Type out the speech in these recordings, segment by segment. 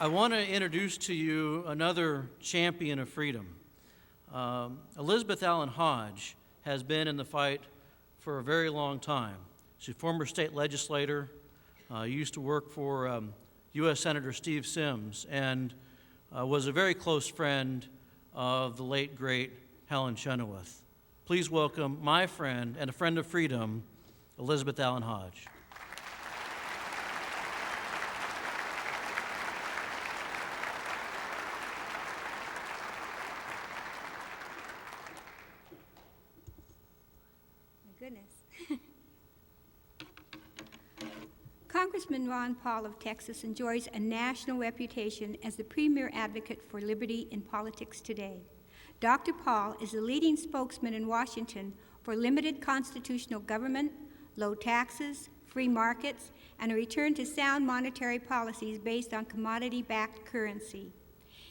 I want to introduce to you another champion of freedom. Elizabeth Allen Hodge has been in the fight for a very long time. She's a former state legislator, used to work for U.S. Senator Steve Sims, and was a very close friend of the late, great Helen Chenoweth. Please welcome my friend and a friend of freedom, Elizabeth Allen Hodge. Congressman Ron Paul of Texas enjoys a national reputation as the premier advocate for liberty in politics today. Dr. Paul is the leading spokesman in Washington for limited constitutional government, low taxes, free markets, and a return to sound monetary policies based on commodity-backed currency.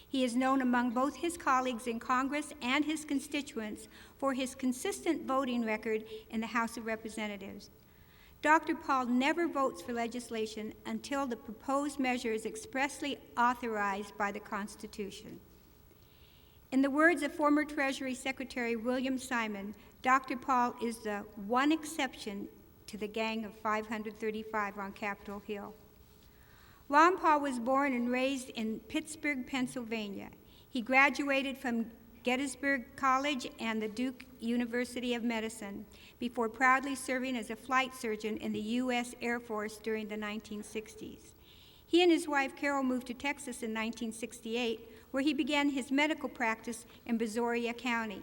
He is known among both his colleagues in Congress and his constituents for his consistent voting record in the House of Representatives. Dr. Paul never votes for legislation until the proposed measure is expressly authorized by the Constitution. In the words of former Treasury Secretary William Simon, Dr. Paul is the one exception to the gang of 535 on Capitol Hill. Ron Paul was born and raised in Pittsburgh, Pennsylvania. He graduated from Gettysburg College and the Duke University of Medicine before proudly serving as a flight surgeon in the U.S. Air Force during the 1960s. He and his wife Carol moved to Texas in 1968, where he began his medical practice in Brazoria County.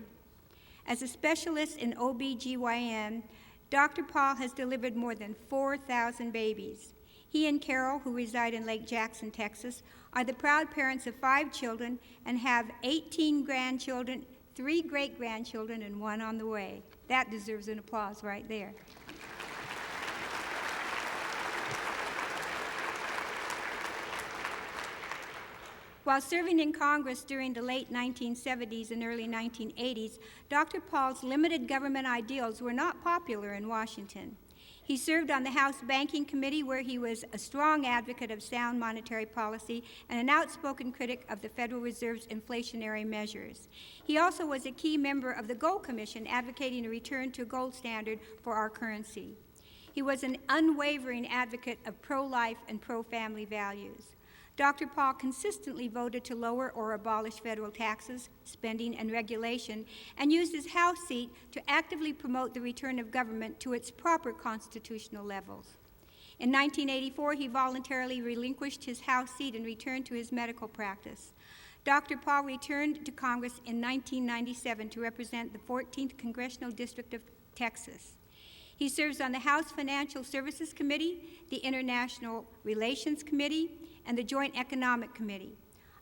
As a specialist in OB/GYN, Dr. Paul has delivered more than 4,000 babies. He and Carol, who reside in Lake Jackson, Texas, are the proud parents of 5 children and have 18 grandchildren, 3 great-grandchildren, and 1 on the way. That deserves an applause right there. While serving in Congress during the late 1970s and early 1980s, Dr. Paul's limited government ideals were not popular in Washington. He served on the House Banking Committee, where he was a strong advocate of sound monetary policy and an outspoken critic of the Federal Reserve's inflationary measures. He also was a key member of the Gold Commission, advocating a return to a gold standard for our currency. He was an unwavering advocate of pro-life and pro-family values. Dr. Paul consistently voted to lower or abolish federal taxes, spending, and regulation, and used his House seat to actively promote the return of government to its proper constitutional levels. In 1984, he voluntarily relinquished his House seat and returned to his medical practice. Dr. Paul returned to Congress in 1997 to represent the 14th Congressional District of Texas. He serves on the House Financial Services Committee, the International Relations Committee, and the Joint Economic Committee.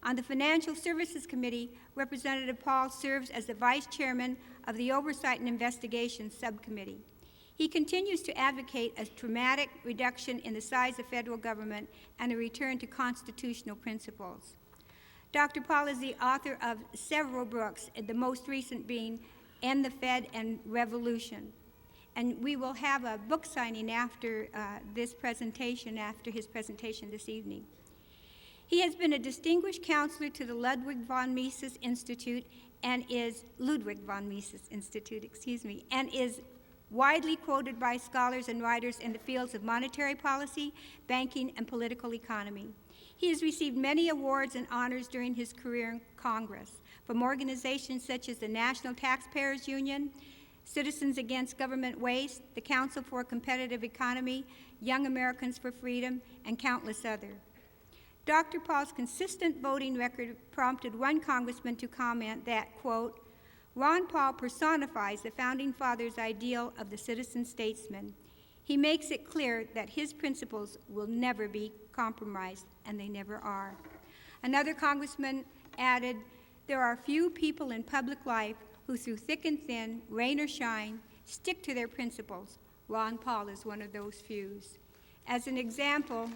On the Financial Services Committee, Representative Paul serves as the Vice Chairman of the Oversight and Investigations Subcommittee. He continues to advocate a dramatic reduction in the size of federal government and a return to constitutional principles. Dr. Paul is the author of several books, the most recent being End the Fed and Revolution. And we will have a book signing after his presentation this evening. He has been a distinguished counselor to the Ludwig von Mises Institute and is widely quoted by scholars and writers in the fields of monetary policy, banking, and political economy. He has received many awards and honors during his career in Congress from organizations such as the National Taxpayers Union, Citizens Against Government Waste, the Council for a Competitive Economy, Young Americans for Freedom, and countless others. Dr. Paul's consistent voting record prompted one congressman to comment that, quote, Ron Paul personifies the Founding Fathers' ideal of the citizen statesman. He makes it clear that his principles will never be compromised, and they never are. Another congressman added, there are few people in public life who through thick and thin, rain or shine, stick to their principles. Ron Paul is one of those few. As an example,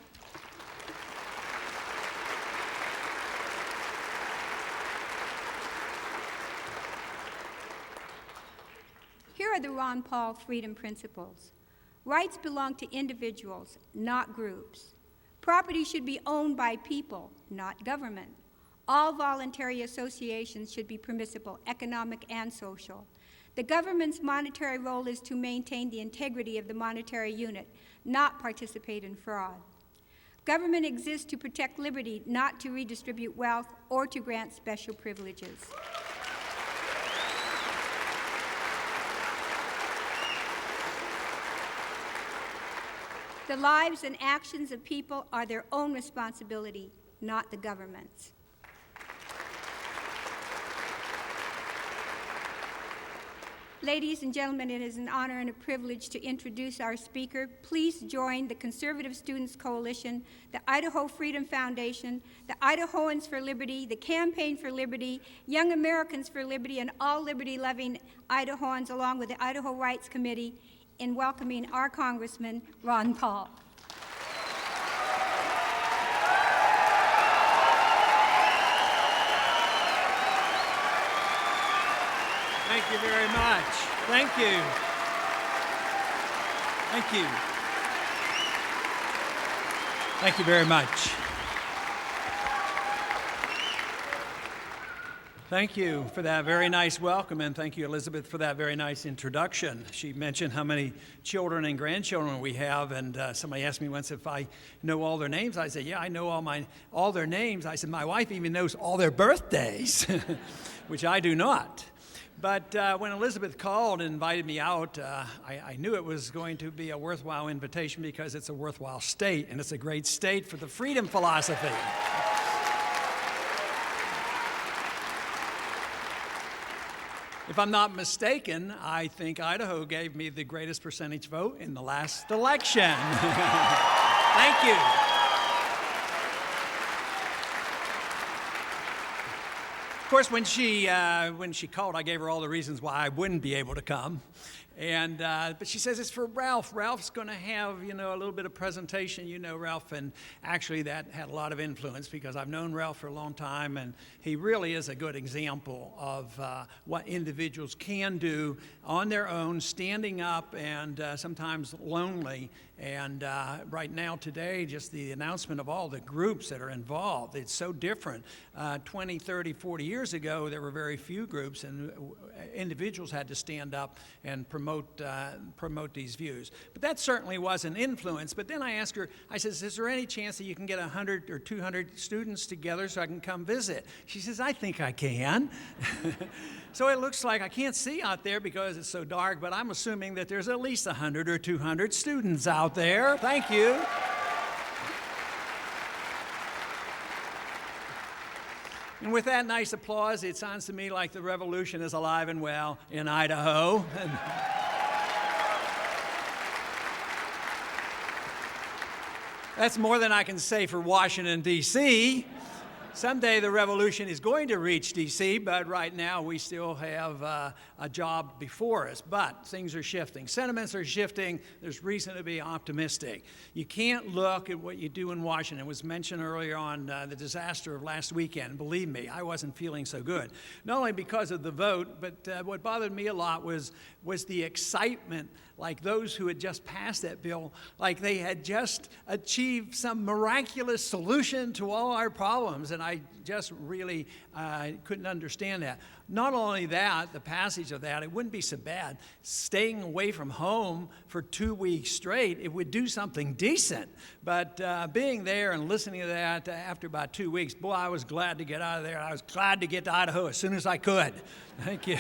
here are the Ron Paul freedom principles. Rights belong to individuals, not groups. Property should be owned by people, not government. All voluntary associations should be permissible, economic and social. The government's monetary role is to maintain the integrity of the monetary unit, not participate in fraud. Government exists to protect liberty, not to redistribute wealth or to grant special privileges. The lives and actions of people are their own responsibility, not the government's. Ladies and gentlemen, it is an honor and a privilege to introduce our speaker. Please join the Conservative Students Coalition, the Idaho Freedom Foundation, the Idahoans for Liberty, the Campaign for Liberty, Young Americans for Liberty, and all liberty-loving Idahoans, along with the Idaho Rights Committee, in welcoming our Congressman, Ron Paul. Thank you very much. Thank you. Thank you. Thank you very much. Thank you for that very nice welcome, and thank you, Elizabeth, for that very nice introduction. She mentioned how many children and grandchildren we have, and somebody asked me once if I know all their names. I said, yeah, I know all their names. I said, my wife even knows all their birthdays, which I do not. But when Elizabeth called and invited me out, I knew it was going to be a worthwhile invitation because it's a worthwhile state, and it's a great state for the freedom philosophy. If I'm not mistaken, I think Idaho gave me the greatest percentage vote in the last election. Thank you. Of course, when she called, I gave her all the reasons why I wouldn't be able to come. And but she says it's for Ralph. Ralph's going to have, a little bit of presentation. Ralph, and actually that had a lot of influence because I've known Ralph for a long time, and he really is a good example of what individuals can do on their own, standing up and sometimes lonely. And right now, today, just the announcement of all the groups that are involved, it's so different. 20, 30, 40 years ago, there were very few groups, and individuals had to stand up and promote these views. But that certainly was an influence. But then I asked her, I says, is there any chance that you can get 100 or 200 students together so I can come visit? She says, I think I can. So it looks like I can't see out there because it's so dark, but I'm assuming that there's at least 100 or 200 students out there. Thank you. And with that nice applause, it sounds to me like the revolution is alive and well in Idaho. That's more than I can say for Washington, D.C. Someday the revolution is going to reach D.C., but right now we still have a job before us. But things are shifting. Sentiments are shifting. There's reason to be optimistic. You can't look at what you do in Washington. It was mentioned earlier on the disaster of last weekend. Believe me, I wasn't feeling so good. Not only because of the vote, but what bothered me a lot was the excitement, like those who had just passed that bill, like they had just achieved some miraculous solution to all our problems. And I just really couldn't understand that. Not only that, the passage of that, it wouldn't be so bad. Staying away from home for 2 weeks straight, it would do something decent. But being there and listening to that after about 2 weeks, boy, I was glad to get out of there. I was glad to get to Idaho as soon as I could. Thank you.